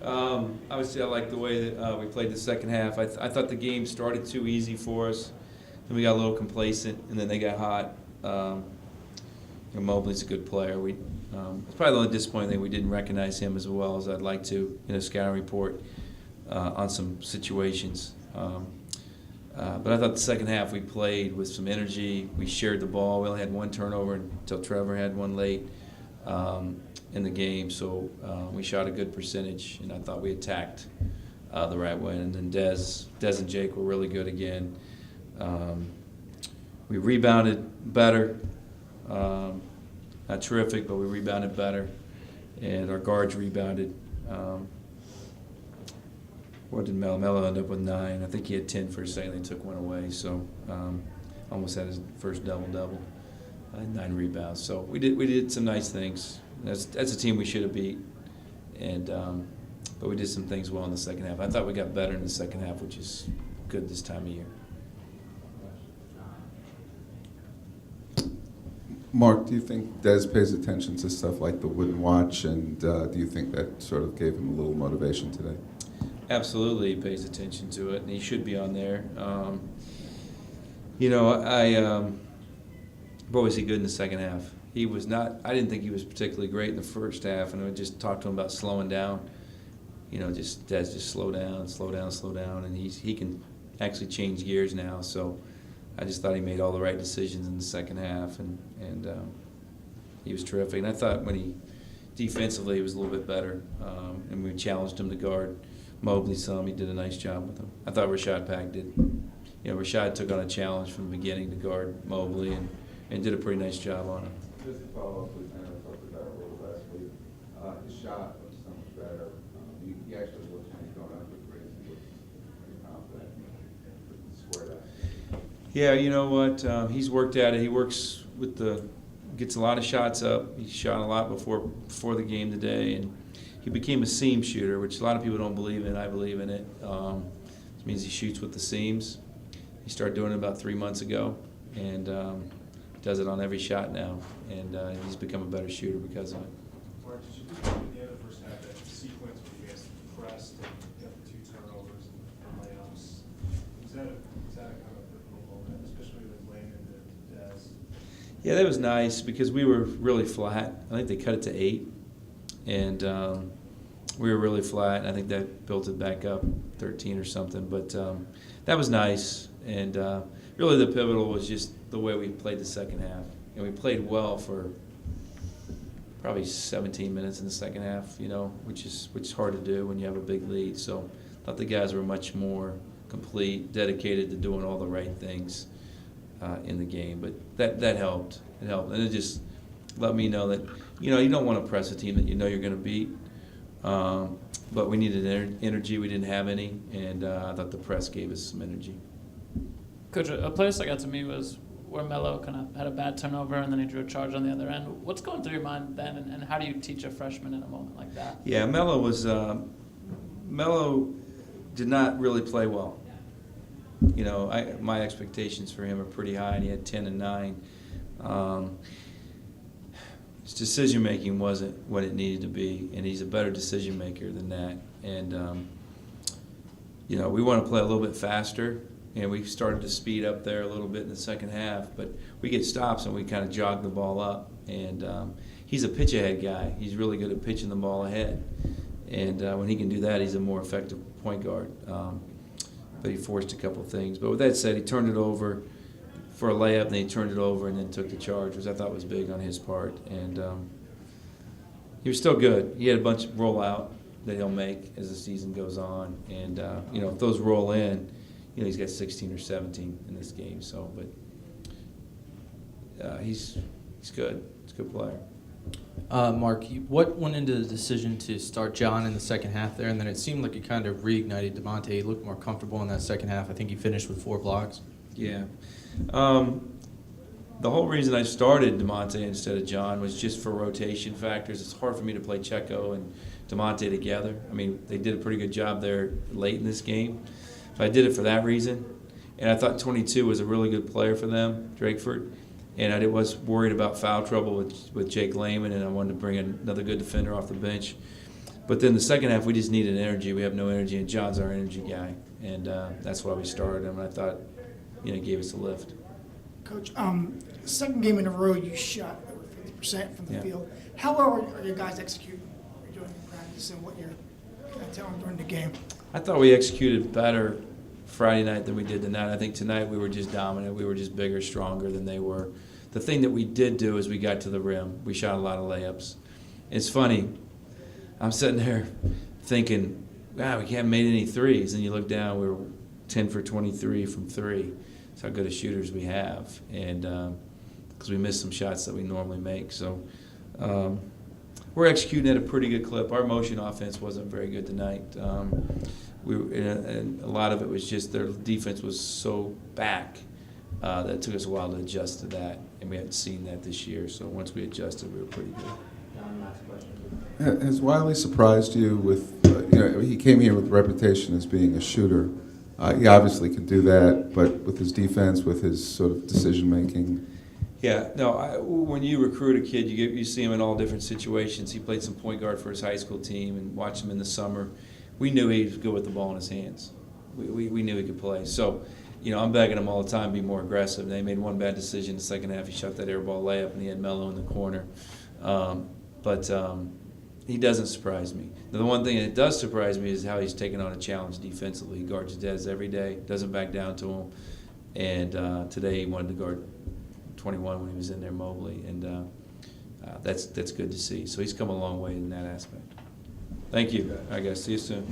Obviously, I like the way that we played the second half. I thought the game started too easy for us. Then we got a little complacent, and then they got hot. Mobley's a good player. It's probably the only disappointing thing we didn't recognize him as well as I'd like to in a scouting report on some situations. But I thought the second half we played with some energy. We shared the ball. We only had one turnover until Trevor had one late in the game. So we shot a good percentage, and I thought we attacked the right way. And then Dez and Jake were really good again. We rebounded better. Not terrific, but we rebounded better. And our guards rebounded. What did Melo end up with? 9. I think he had 10 for a second. They took one away, so almost had his first double-double. 9 rebounds. So we did some nice things. That's a team we should have beat, and but we did some things well in the second half. I thought we got better in the second half, which is good this time of year. Mark, do you think Dez pays attention to stuff like the wooden watch, and do you think that sort of gave him a little motivation today? Absolutely, he pays attention to it, and he should be on there. Boy, was he good in the second half. He was not. I didn't think he was particularly great in the first half, and I just talked to him about slowing down. Just slow down, and he can actually change gears now. So I just thought he made all the right decisions in the second half, and he was terrific. And I thought defensively he was a little bit better, and we challenged him to guard Mobley some. He did a nice job with him. I thought Rashad Pack did. Rashad took on a challenge from the beginning to guard Mobley and did a pretty nice job on him. Just to follow up with Tanner, talked about it a little last week. His shot was so much better. He actually looks when he's going up with Grace. He looks pretty confident to square that. Yeah, you know what? He's worked at it. He works gets a lot of shots up. He shot a lot before the game today, and he became a seam shooter, which a lot of people don't believe in. I believe in it. Which means he shoots with the seams. He started doing it about 3 months ago, and does it on every shot now. And he's become a better shooter because of it. Mark, did you do at the end of the first half that sequence where you guys pressed and got the 2 turnovers and layups? Was that a kind of pivotal moment, especially with Lane and Dez? Yeah, that was nice because we were really flat. I think they cut it to 8. And we were really flat, and I think that built it back up 13 or something. But that was nice. And really the pivotal was just the way we played the second half. And we played well for probably 17 minutes in the second half, which is hard to do when you have a big lead. So I thought the guys were much more complete, dedicated to doing all the right things in the game. But that helped. It helped. And it just let me know that, you don't want to press a team that you're going to beat. But we needed energy. We didn't have any. And I thought the press gave us some energy. Coach, a play that stuck out to me was where Melo kind of had a bad turnover and then he drew a charge on the other end. What's going through your mind then, and how do you teach a freshman in a moment like that? Yeah, Melo did not really play well. My expectations for him are pretty high, and he had 10 and 9. His decision making wasn't what it needed to be, and he's a better decision maker than that. And we want to play a little bit faster. And we started to speed up there a little bit in the second half, but we get stops and we kind of jog the ball up. And he's a pitch-ahead guy. He's really good at pitching the ball ahead. And when he can do that, he's a more effective point guard. But he forced a couple of things. But with that said, he turned it over for a layup, and then he turned it over and then took the charge, which I thought was big on his part. And he was still good. He had a bunch of rollout that he'll make as the season goes on. And, if those roll in, he's got 16 or 17 in this game. So, but he's good. He's a good player. Mark, what went into the decision to start John in the second half there? And then it seemed like it kind of reignited DeMonte. He looked more comfortable in that second half. I think he finished with 4 blocks. Yeah. The whole reason I started DeMonte instead of John was just for rotation factors. It's hard for me to play Checo and DeMonte together. I mean, they did a pretty good job there late in this game. So I did it for that reason. And I thought 22 was a really good player for them, Drakeford. And I was worried about foul trouble with Jake Lehman, and I wanted to bring another good defender off the bench. But then the second half, we just needed energy. We have no energy, and John's our energy guy, and that's why we started him. And I thought, it gave us a lift. Coach, second game in a row, you shot over 50% from the Yeah. field. How well are your guys executing? What you're doing in practice and what you're telling them during the game? I thought we executed better Friday night than we did tonight. I think tonight we were just dominant. We were just bigger, stronger than they were. The thing that we did do is we got to the rim. We shot a lot of layups. It's funny. I'm sitting there thinking, wow, we haven't made any threes. And you look down, we were 10 for 23 from three. That's how good of shooters we have. And because we missed some shots that we normally make. So we're executing at a pretty good clip. Our motion offense wasn't very good tonight. And a lot of it was just their defense was so back that it took us a while to adjust to that. And we haven't seen that this year. So once we adjusted, we were pretty good. Has Wiley surprised you with, he came here with a reputation as being a shooter. He obviously could do that, but with his defense, with his sort of decision-making. Yeah, no, when you recruit a kid, you see him in all different situations. He played some point guard for his high school team and watched him in the summer. We knew he was good with the ball in his hands. We knew he could play. So, I'm begging him all the time to be more aggressive. They made one bad decision in the second half. He shot that air ball layup, and he had Melo in the corner. But he doesn't surprise me. The one thing that does surprise me is how he's taken on a challenge defensively. He guards Dez every day, doesn't back down to him. And today he wanted to guard 21 when he was in there Mobley, and that's good to see. So he's come a long way in that aspect. Thank you. I guess see you soon.